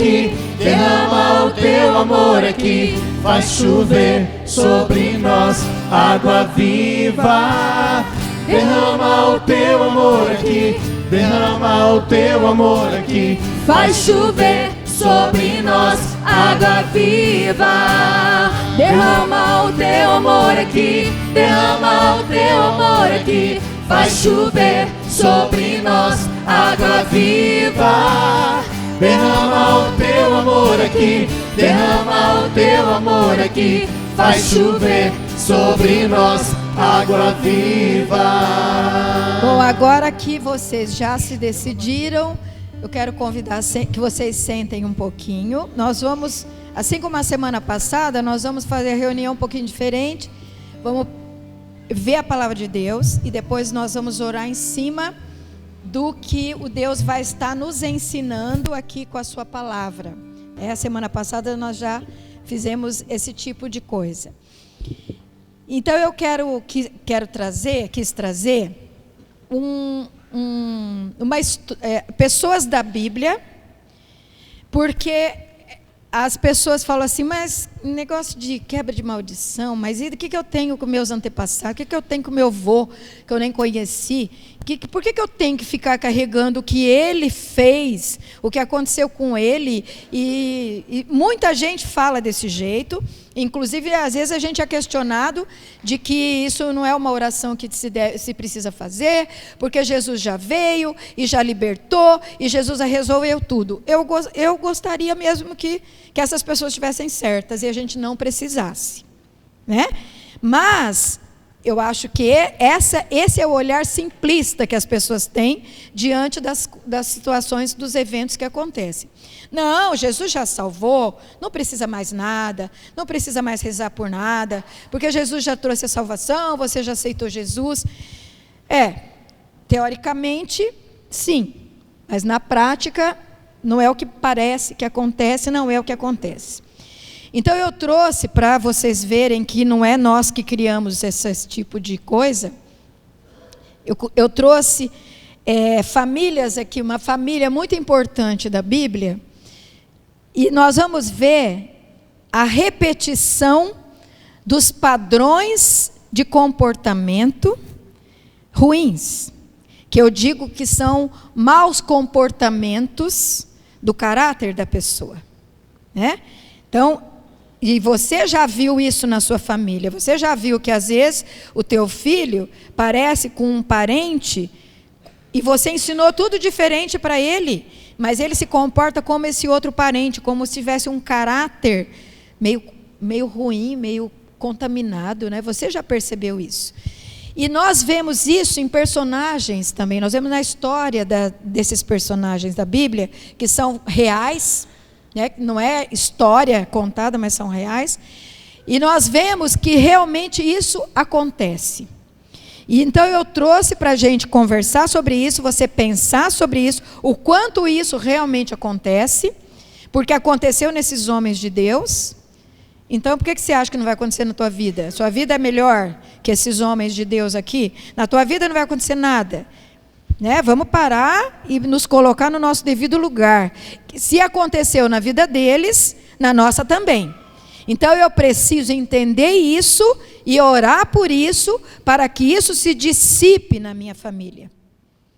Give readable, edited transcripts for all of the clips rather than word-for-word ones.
aqui, derrama o teu amor aqui, faz chover sobre nós água viva. Derrama o teu amor aqui, derrama o teu amor aqui, faz chover sobre nós água viva. Derrama o teu amor aqui, derrama o teu amor aqui, faz chover sobre nós água viva. Derrama o teu amor aqui, derrama o teu amor aqui, faz chover sobre nós água viva. Bom, agora que vocês já se decidiram, eu quero convidar que vocês sentem um pouquinho. Nós vamos, assim como a semana passada, nós vamos fazer a reunião um pouquinho diferente. Vamos ver a palavra de Deus e depois nós vamos orar em cima do que o Deus vai estar nos ensinando aqui com a sua palavra. A semana passada nós já fizemos esse tipo de coisa. Então eu quis trazer pessoas da Bíblia, porque as pessoas falam assim, mas negócio de quebra de maldição, mas e o que eu tenho com meus antepassados? O que eu tenho com meu avô, que eu nem conheci? Por que eu tenho que ficar carregando o que ele fez, o que aconteceu com ele? E muita gente fala desse jeito. Inclusive, às vezes a gente é questionado de que isso não é uma oração que se precisa fazer, porque Jesus já veio e já libertou, e Jesus já resolveu tudo. Eu gostaria mesmo que essas pessoas estivessem certas e a gente não precisasse, né? Mas eu acho que esse é o olhar simplista que as pessoas têm diante das situações, dos eventos que acontecem. Não, Jesus já salvou, não precisa mais nada, não precisa mais rezar por nada, porque Jesus já trouxe a salvação, você já aceitou Jesus. Teoricamente, sim, mas na prática, não é o que parece que acontece, não é o que acontece. Então eu trouxe para vocês verem que não é nós que criamos esse tipo de coisa. Eu trouxe famílias aqui, uma família muito importante da Bíblia, e nós vamos ver a repetição dos padrões de comportamento ruins, que eu digo que são maus comportamentos do caráter da pessoa, né? Então, e você já viu isso na sua família, você já viu que às vezes o teu filho parece com um parente e você ensinou tudo diferente para ele, mas ele se comporta como esse outro parente, como se tivesse um caráter meio ruim, meio contaminado, né? Você já percebeu isso? E nós vemos isso em personagens também, nós vemos na história desses personagens da Bíblia, que são reais, né? Não é história contada, mas são reais, e nós vemos que realmente isso acontece. E então eu trouxe para a gente conversar sobre isso, você pensar sobre isso, o quanto isso realmente acontece, porque aconteceu nesses homens de Deus. Então por que você acha que não vai acontecer na tua vida? Sua vida é melhor que esses homens de Deus aqui? Na tua vida não vai acontecer nada, né? Vamos parar e nos colocar no nosso devido lugar. Se aconteceu na vida deles, na nossa também. Então eu preciso entender isso e orar por isso, para que isso se dissipe na minha família,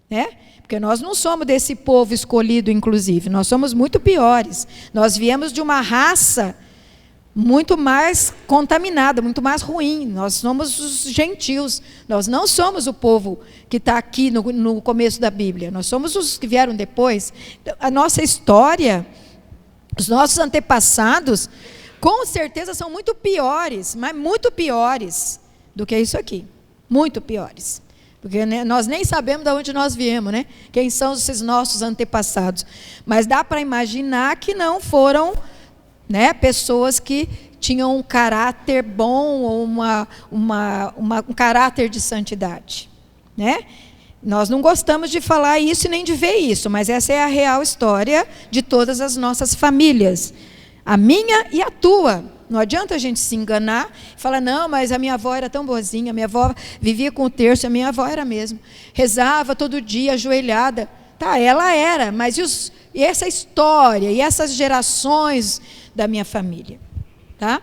né? Porque nós não somos desse povo escolhido, inclusive, nós somos muito piores. Nós viemos de uma raça muito mais contaminada, muito mais ruim. Nós somos os gentios, nós não somos o povo que está aqui no começo da Bíblia, nós somos os que vieram depois. Então, a nossa história, os nossos antepassados, com certeza são muito piores, mas muito piores do que isso aqui, muito piores. Porque nós nem sabemos de onde nós viemos, né? Quem são esses nossos antepassados. Mas dá para imaginar que não foram, né, pessoas que tinham um caráter bom ou um caráter de santidade, né? Nós não gostamos de falar isso e nem de ver isso, mas essa é a real história de todas as nossas famílias, a minha e a tua. Não adianta a gente se enganar e falar, não, mas a minha avó era tão boazinha, a minha avó vivia com o terço, a minha avó era mesmo, rezava todo dia, ajoelhada. Tá, ela era, mas e os e essa história, e essas gerações da minha família, tá?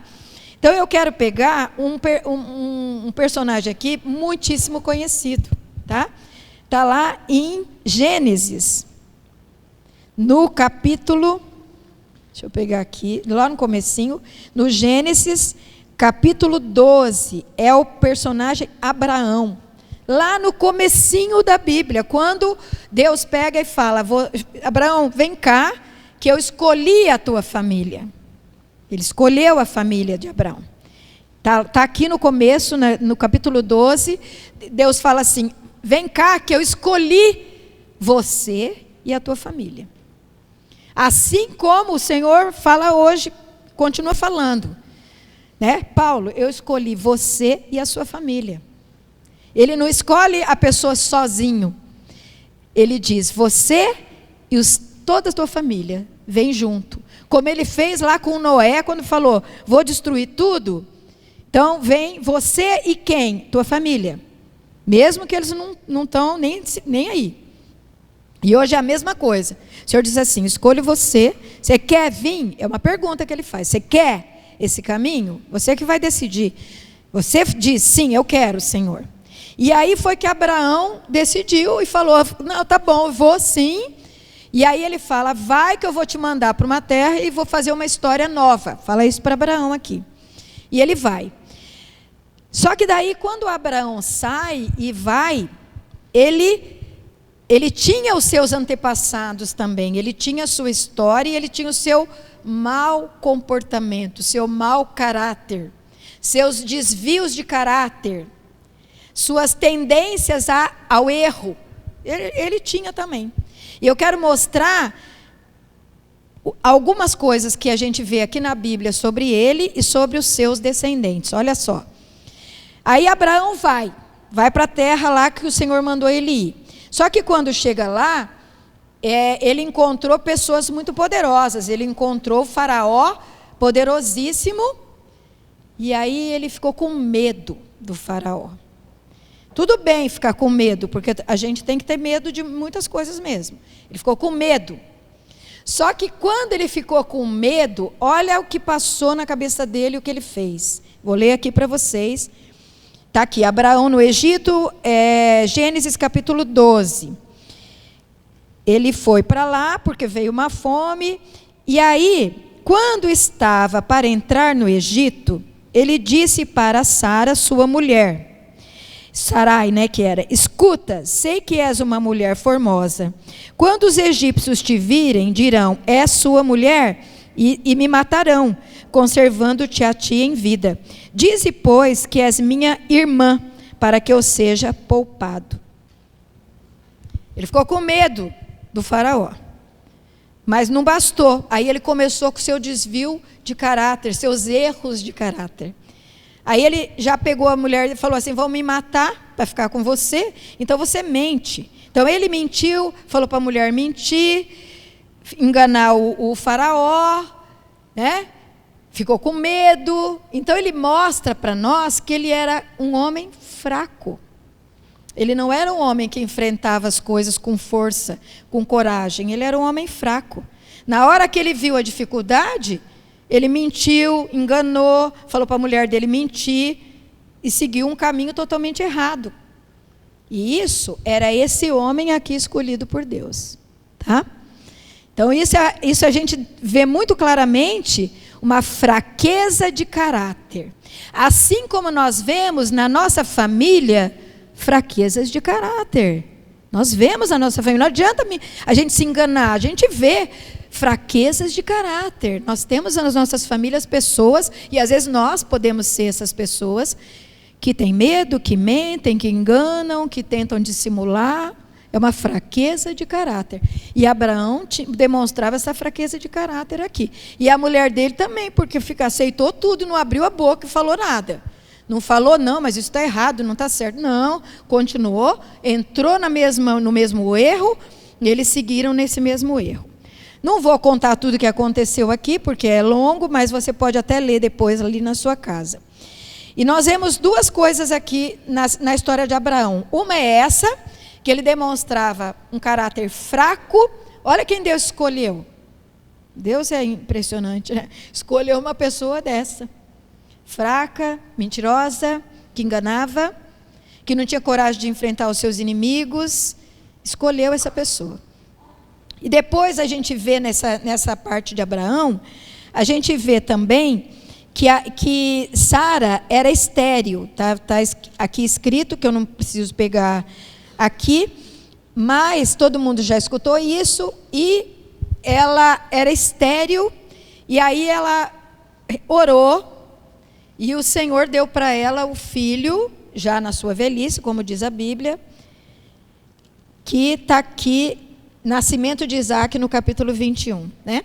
Então eu quero pegar um personagem aqui muitíssimo conhecido, tá? Está lá em Gênesis, no capítulo, deixa eu pegar aqui, lá no comecinho, no Gênesis, capítulo 12, é o personagem Abraão. Lá no comecinho da Bíblia, quando Deus pega e fala, Abraão, vem cá, que eu escolhi a tua família. Ele escolheu a família de Abraão. Tá aqui no começo, no capítulo 12, Deus fala assim, vem cá que eu escolhi você e a tua família. Assim como o Senhor fala hoje, continua falando, né? Paulo, eu escolhi você e a sua família. Ele não escolhe a pessoa sozinho. Ele diz, você e toda a tua família, vem junto. Como ele fez lá com Noé, quando falou, vou destruir tudo. Então vem você e quem? Tua família. Mesmo que eles não estão nem aí. E hoje é a mesma coisa. O Senhor diz assim, escolho você. Você quer vir? É uma pergunta que ele faz. Você quer esse caminho? Você que vai decidir. Você diz, sim, eu quero, Senhor. E aí foi que Abraão decidiu e falou, não, tá bom, eu vou sim. E aí ele fala, vai que eu vou te mandar para uma terra e vou fazer uma história nova. Fala isso para Abraão aqui. E ele vai. Só que daí quando Abraão sai e vai, ele tinha os seus antepassados também, ele tinha a sua história e ele tinha o seu mau comportamento, seu mau caráter, seus desvios de caráter, suas tendências ao erro, ele tinha também. E eu quero mostrar algumas coisas que a gente vê aqui na Bíblia sobre ele e sobre os seus descendentes. Olha só. Aí Abraão vai para a terra lá que o Senhor mandou ele ir. Só que quando chega lá, ele encontrou pessoas muito poderosas. Ele encontrou o faraó poderosíssimo. E aí ele ficou com medo do faraó. Tudo bem ficar com medo, porque a gente tem que ter medo de muitas coisas mesmo. Ele ficou com medo. Só que quando ele ficou com medo, olha o que passou na cabeça dele, o que ele fez. Vou ler aqui para vocês. Está aqui, Abraão no Egito, Gênesis capítulo 12. Ele foi para lá porque veio uma fome. E aí, quando estava para entrar no Egito, ele disse para Sara, sua mulher, Sarai, né, que era, escuta, sei que és uma mulher formosa. Quando os egípcios te virem, dirão, é sua mulher, e me matarão, conservando-te a ti em vida. Dize, pois, que és minha irmã, para que eu seja poupado. Ele ficou com medo do faraó. Mas não bastou. Aí ele começou com seu desvio de caráter, seus erros de caráter. Aí ele já pegou a mulher e falou assim, vão me matar para ficar com você, então você mente. Então ele mentiu, falou para a mulher mentir, enganar o faraó, né? Ficou com medo. Então ele mostra para nós que ele era um homem fraco. Ele não era um homem que enfrentava as coisas com força, com coragem. Ele era um homem fraco. Na hora que ele viu a dificuldade, ele mentiu, enganou, falou para a mulher dele mentir e seguiu um caminho totalmente errado. E isso era esse homem aqui escolhido por Deus, tá? Então isso a gente vê muito claramente uma fraqueza de caráter. Assim como nós vemos na nossa família fraquezas de caráter. Nós vemos a nossa família, não adianta a gente se enganar, a gente vê fraquezas de caráter. Nós temos nas nossas famílias pessoas, e às vezes nós podemos ser essas pessoas que têm medo, que mentem, que enganam, que tentam dissimular. É uma fraqueza de caráter. E Abraão demonstrava essa fraqueza de caráter aqui. E a mulher dele também, porque aceitou tudo, não abriu a boca e falou nada. Não falou, não, mas isso está errado, não está certo. Não, continuou, entrou no mesmo erro, e eles seguiram nesse mesmo erro. Não vou contar tudo o que aconteceu aqui, porque é longo, mas você pode até ler depois ali na sua casa. E nós vemos duas coisas aqui na história de Abraão. Uma é essa, que ele demonstrava um caráter fraco. Olha quem Deus escolheu. Deus é impressionante, né? Escolheu uma pessoa dessa, fraca, mentirosa, que enganava, que não tinha coragem de enfrentar os seus inimigos. Escolheu essa pessoa. E depois a gente vê nessa parte de Abraão, a gente vê também que Sara era estéril. Tá aqui escrito, que eu não preciso pegar aqui, mas todo mundo já escutou isso, e ela era estéril, e aí ela orou, e o Senhor deu para ela o filho, já na sua velhice, como diz a Bíblia, que está aqui, nascimento de Isaac, no capítulo 21, né?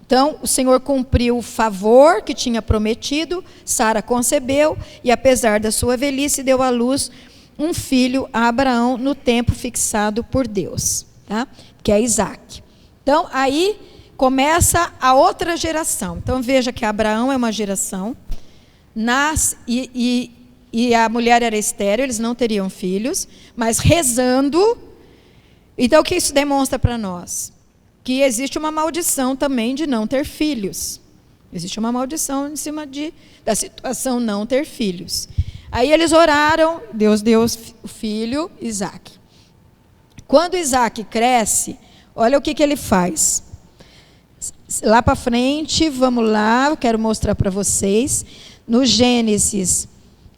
Então, o Senhor cumpriu o favor que tinha prometido, Sara concebeu, e apesar da sua velhice, deu à luz um filho a Abraão no tempo fixado por Deus, tá? Que é Isaac. Então, aí começa a outra geração. Então, veja que Abraão é uma geração, nasce, e a mulher era estéril, eles não teriam filhos, mas rezando. Então, o que isso demonstra para nós? Que existe uma maldição também de não ter filhos. Existe uma maldição em cima da situação não ter filhos. Aí eles oraram, Deus deu o filho, Isaac. Quando Isaac cresce, olha o que ele faz. Lá para frente, vamos lá, eu quero mostrar para vocês. No Gênesis,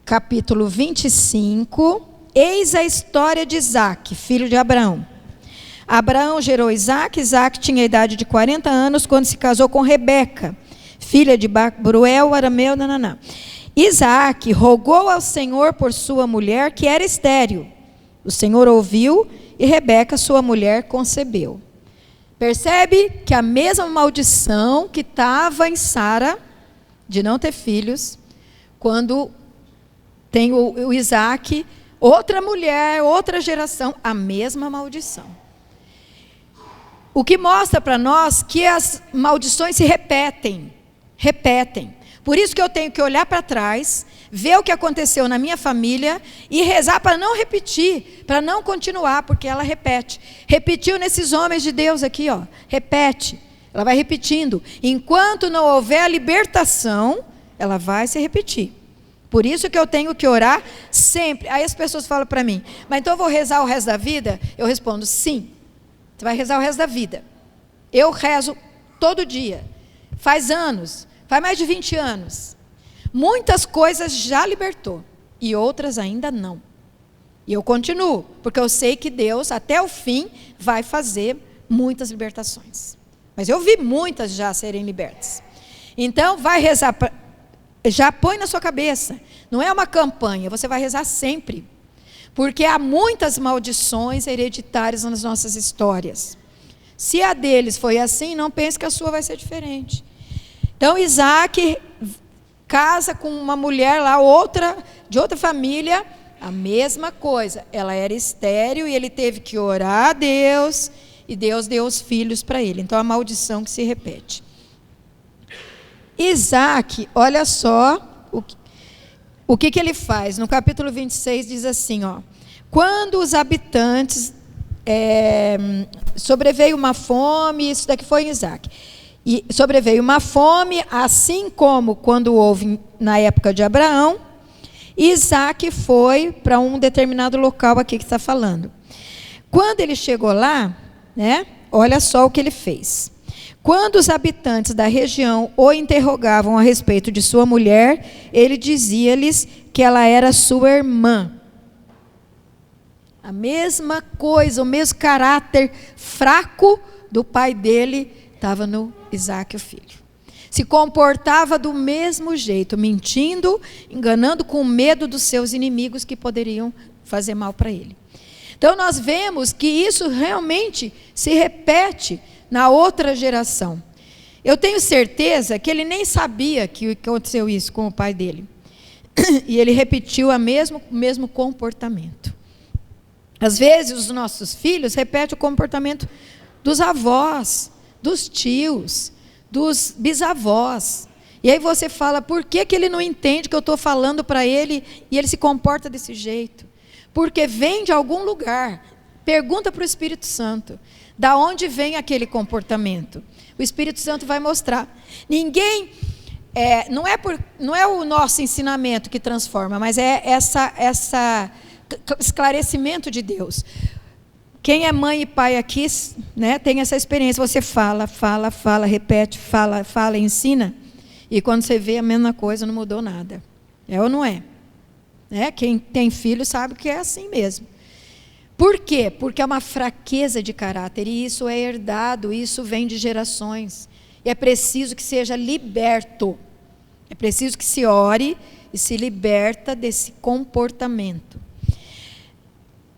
capítulo 25, eis a história de Isaac, filho de Abraão. Abraão gerou Isaac. Isaac tinha a idade de 40 anos quando se casou com Rebeca, filha de Baruel, arameu, nananá. Isaac rogou ao Senhor por sua mulher, que era estéril. O Senhor ouviu e Rebeca, sua mulher, concebeu. Percebe que a mesma maldição que estava em Sara, de não ter filhos, quando tem o Isaac, outra mulher, outra geração, a mesma maldição. O que mostra para nós que as maldições se repetem. Por isso que eu tenho que olhar para trás, ver o que aconteceu na minha família e rezar para não repetir, para não continuar, porque ela repete. Repetiu nesses homens de Deus aqui, ó. Repete. Ela vai repetindo. Enquanto não houver a libertação, ela vai se repetir. Por isso que eu tenho que orar sempre. Aí as pessoas falam para mim, mas então eu vou rezar o resto da vida? Eu respondo, sim. Você vai rezar o resto da vida. Eu rezo todo dia. Faz anos. Faz mais de 20 anos. Muitas coisas já libertou. E outras ainda não. E eu continuo. Porque eu sei que Deus, até o fim, vai fazer muitas libertações. Mas eu vi muitas já serem libertas. Então, vai rezar. Já põe na sua cabeça. Não é uma campanha. Você vai rezar sempre. Porque há muitas maldições hereditárias nas nossas histórias. Se a deles foi assim, não pense que a sua vai ser diferente. Então, Isaac casa com uma mulher lá, de outra família, a mesma coisa. Ela era estéril e ele teve que orar a Deus, e Deus deu os filhos para ele. Então, a maldição que se repete. Isaac, olha só o que ele faz. No capítulo 26 diz assim, ó. Quando os habitantes, sobreveio uma fome, isso daqui foi em Isaac. E sobreveio uma fome, assim como quando houve na época de Abraão. Isaac foi para um determinado local aqui que está falando. Quando ele chegou lá, né, olha só o que ele fez. Quando os habitantes da região o interrogavam a respeito de sua mulher, ele dizia-lhes que ela era sua irmã. A mesma coisa, o mesmo caráter fraco do pai dele estava no Isaac, o filho. Se comportava do mesmo jeito, mentindo, enganando, com medo dos seus inimigos que poderiam fazer mal para ele. Então nós vemos que isso realmente se repete na outra geração. Eu tenho certeza que ele nem sabia que aconteceu isso com o pai dele. E ele repetiu o mesmo comportamento. Às vezes os nossos filhos repetem o comportamento dos avós, dos tios, dos bisavós. E aí você fala, por que ele não entende que eu estou falando para ele e ele se comporta desse jeito? Porque vem de algum lugar. Pergunta para o Espírito Santo. Da onde vem aquele comportamento? O Espírito Santo vai mostrar. Ninguém... não é o nosso ensinamento que transforma, mas é essa esclarecimento de Deus. Quem é mãe e pai aqui, né, tem essa experiência. Você fala, repete, fala, ensina. E quando você vê a mesma coisa, não mudou nada. É ou não é? Quem tem filho sabe que é assim mesmo. Por quê? Porque é uma fraqueza de caráter. E isso é herdado, isso vem de gerações. E é preciso que seja liberto. É preciso que se ore e se liberta desse comportamento.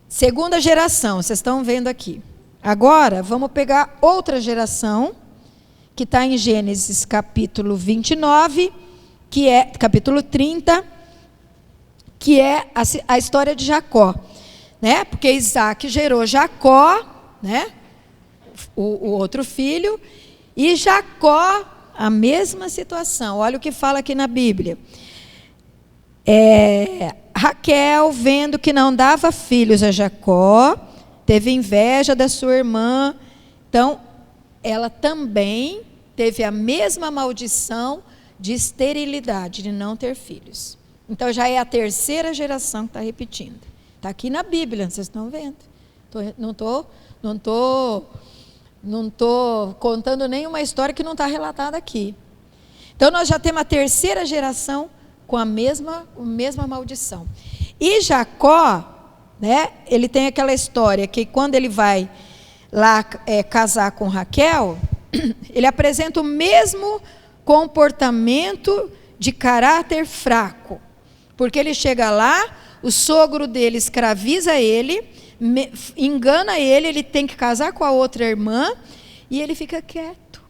Segunda geração, vocês estão vendo aqui. Agora, vamos pegar outra geração, que está em Gênesis capítulo 29, capítulo 30, que é a história de Jacó. Né? Porque Isaac gerou Jacó, né? o outro filho, e Jacó, a mesma situação. Olha o que fala aqui na Bíblia. Raquel, vendo que não dava filhos a Jacó, teve inveja da sua irmã. Então, ela também teve a mesma maldição de esterilidade, de não ter filhos. Então, já é a terceira geração que está repetindo. Está aqui na Bíblia, vocês estão vendo. Não estou contando nenhuma história que não está relatada aqui. Então, nós já temos a terceira geração com a mesma maldição. E Jacó, né, ele tem aquela história que quando ele vai lá casar com Raquel, ele apresenta o mesmo comportamento de caráter fraco. Porque ele chega lá, o sogro dele escraviza ele, engana ele, ele tem que casar com a outra irmã, e ele fica quieto,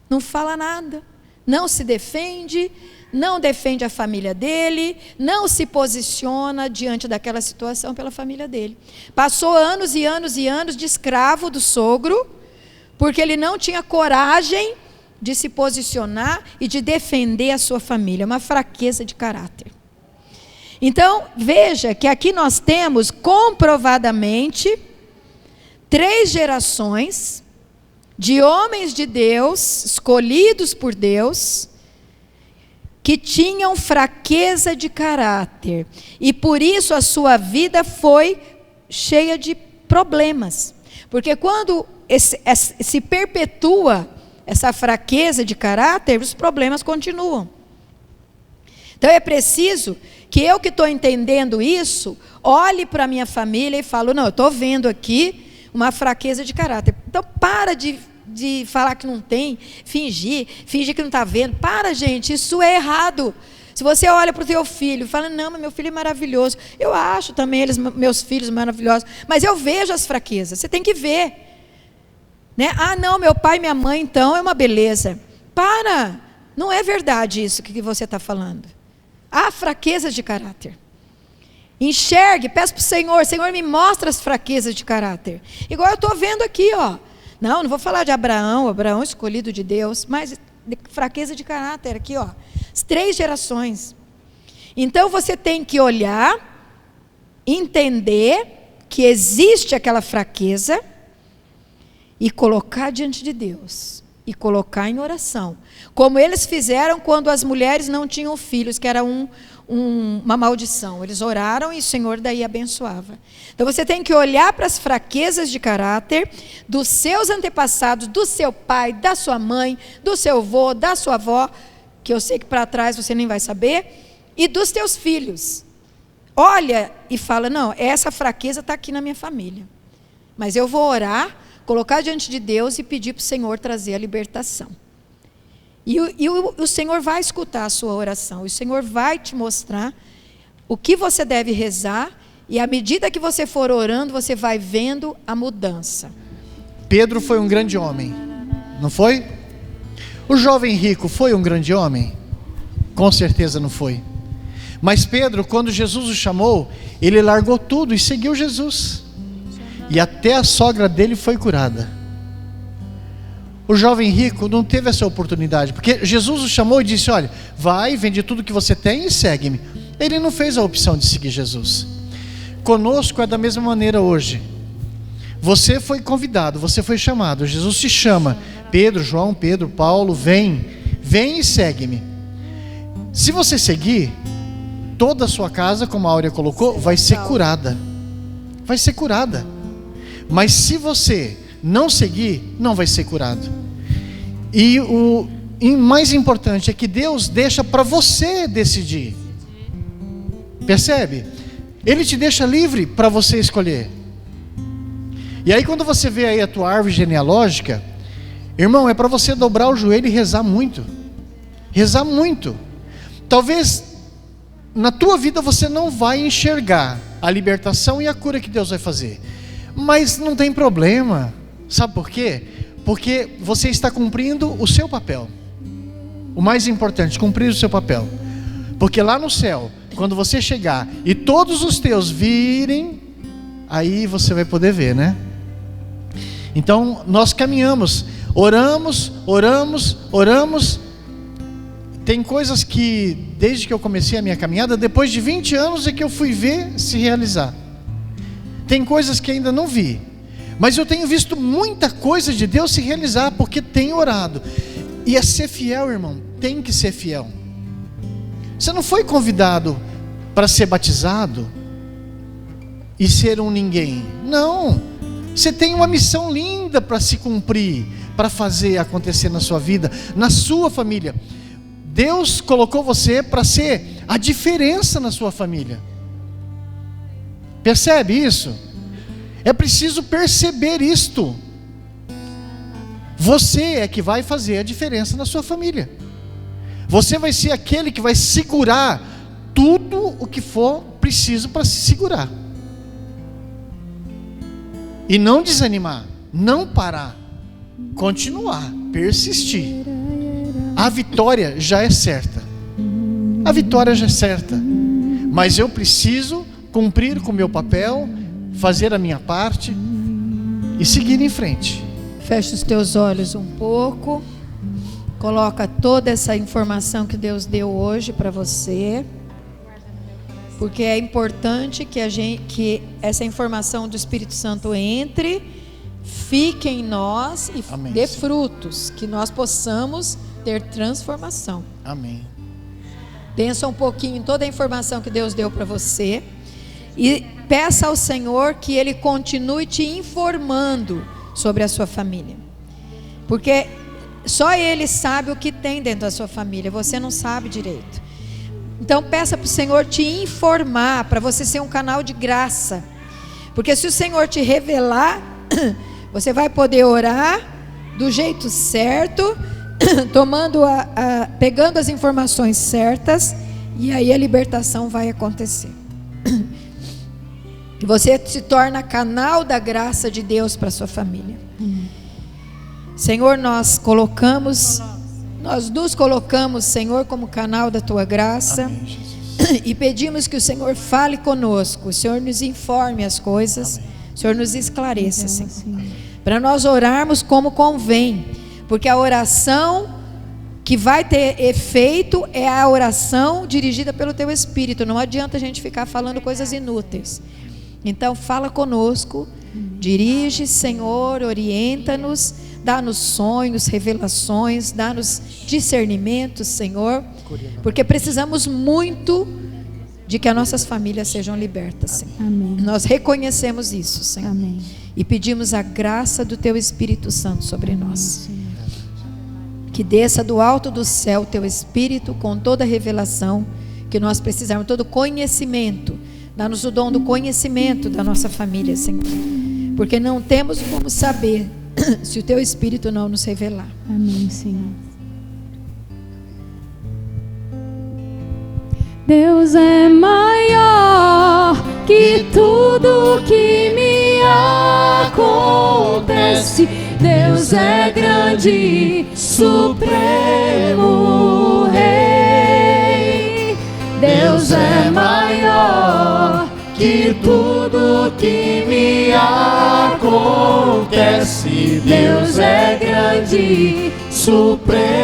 não fala nada, não se defende, não defende a família dele, não se posiciona diante daquela situação pela família dele. Passou anos e anos e anos de escravo do sogro, porque ele não tinha coragem de se posicionar e de defender a sua família, uma fraqueza de caráter. Então, veja que aqui nós temos comprovadamente 3 gerações de homens de Deus, escolhidos por Deus, que tinham fraqueza de caráter, e por isso a sua vida foi cheia de problemas, porque quando se perpetua essa fraqueza de caráter, os problemas continuam. Então é preciso que eu que estou entendendo isso, olhe para a minha família e falo, não, eu estou vendo aqui uma fraqueza de caráter. Então para de falar que não tem, fingir que não está vendo. Para, gente, isso é errado. Se você olha para o teu filho e fala, não, mas meu filho é maravilhoso. Eu acho também meus filhos maravilhosos, mas eu vejo as fraquezas. Você tem que ver. Né? Ah, não, meu pai e minha mãe, então, é uma beleza. Para, não é verdade isso que você está falando. Há fraquezas de caráter. Enxergue, peça para o Senhor, me mostra as fraquezas de caráter. Igual eu estou vendo aqui, ó. Não vou falar de Abraão escolhido de Deus, mas de fraqueza de caráter aqui, ó. As 3 gerações. Então você tem que olhar, entender que existe aquela fraqueza e colocar diante de Deus. E colocar em oração. Como eles fizeram quando as mulheres não tinham filhos, que era uma maldição. Eles oraram e o Senhor daí abençoava. Então você tem que olhar para as fraquezas de caráter dos seus antepassados, do seu pai, da sua mãe, do seu avô, da sua avó, que eu sei que para trás você nem vai saber, e dos teus filhos. Olha e fala, não, essa fraqueza está aqui na minha família. Mas eu vou orar, colocar diante de Deus e pedir para o Senhor trazer a libertação. E o Senhor vai escutar a sua oração. O Senhor vai te mostrar o que você deve rezar. E à medida que você for orando, você vai vendo a mudança. Pedro foi um grande homem, não foi? O jovem rico foi um grande homem? Com certeza não foi. Mas Pedro, quando Jesus o chamou, ele largou tudo e seguiu Jesus. E até a sogra dele foi curada. O jovem rico não teve essa oportunidade, porque Jesus o chamou e disse, olha, vai, vende tudo que você tem e segue-me. Ele não fez a opção de seguir Jesus. Conosco é da mesma maneira hoje. Você foi convidado, você foi chamado. Jesus te chama. Pedro, João, Pedro, Paulo, vem e segue-me. Se você seguir, toda a sua casa, como a Áurea colocou, vai ser curada. Vai ser curada. Mas se você não seguir, não vai ser curado. E o mais importante é que Deus deixa para você decidir. Percebe? Ele te deixa livre para você escolher. E aí quando você vê aí a tua árvore genealógica, irmão, é para você dobrar o joelho e rezar muito. Rezar muito. Talvez na tua vida você não vai enxergar a libertação e a cura que Deus vai fazer. Mas não tem problema. Sabe por quê? Porque você está cumprindo o seu papel. O mais importante, cumprir o seu papel. Porque lá no céu, quando você chegar e todos os teus virem, aí você vai poder ver, né? Então nós caminhamos, oramos. Tem coisas que desde que eu comecei a minha caminhada, depois de 20 anos é que eu fui ver se realizar. Tem coisas que ainda não vi, mas eu tenho visto muita coisa de Deus se realizar, porque tenho orado. E é ser fiel, irmão, tem que ser fiel. Você não foi convidado para ser batizado e ser um ninguém. Não, você tem uma missão linda para se cumprir, para fazer acontecer na sua vida, na sua família. Deus colocou você para ser a diferença na sua família. Percebe isso? É preciso perceber isto. Você é que vai fazer a diferença na sua família. Você vai ser aquele que vai segurar tudo o que for preciso para se segurar. E não desanimar, não parar, continuar, persistir. A vitória já é certa. A vitória já é certa. Mas eu preciso cumprir com o meu papel, fazer a minha parte e seguir em frente. Fecha os teus olhos um pouco. Coloca toda essa informação que Deus deu hoje para você. Porque é importante que essa informação do Espírito Santo entre, fique em nós e Amém, dê Senhor. frutos, que nós possamos ter transformação. Amém. Pensa um pouquinho em toda a informação que Deus deu para você e peça ao Senhor que Ele continue te informando sobre a sua família, porque só Ele sabe o que tem dentro da sua família, você não sabe direito. Então peça para o Senhor te informar, para você ser um canal de graça, porque se o Senhor te revelar, você vai poder orar do jeito certo, pegando as informações certas, e aí a libertação vai acontecer. E você se torna canal da graça de Deus para a sua família. Senhor, nós nos colocamos, Senhor, como canal da tua graça. Amém, Jesus. E pedimos que o Senhor fale conosco, o Senhor nos informe as coisas. Amém. O Senhor nos esclareça, Senhor, para nós orarmos como convém, porque a oração que vai ter efeito é a oração dirigida pelo teu Espírito. Não adianta a gente ficar falando coisas inúteis. Então fala conosco, dirige, Senhor, orienta-nos, dá-nos sonhos, revelações, dá-nos discernimentos, Senhor, porque precisamos muito de que as nossas famílias sejam libertas, Senhor. Amém. Nós reconhecemos isso, Senhor. Amém. E pedimos a graça do teu Espírito Santo sobre Amém, nós. Senhor. Que desça do alto do céu o teu Espírito com toda a revelação que nós precisarmos, todo conhecimento. Dá-nos o dom do conhecimento da nossa família, Senhor, porque não temos como saber se o teu Espírito não nos revelar. Amém, Senhor. Deus é maior que tudo que me acontece. Deus é grande, supremo Rei. Deus é maior que tudo que me acontece. Deus é grande, supremo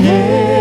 Rei.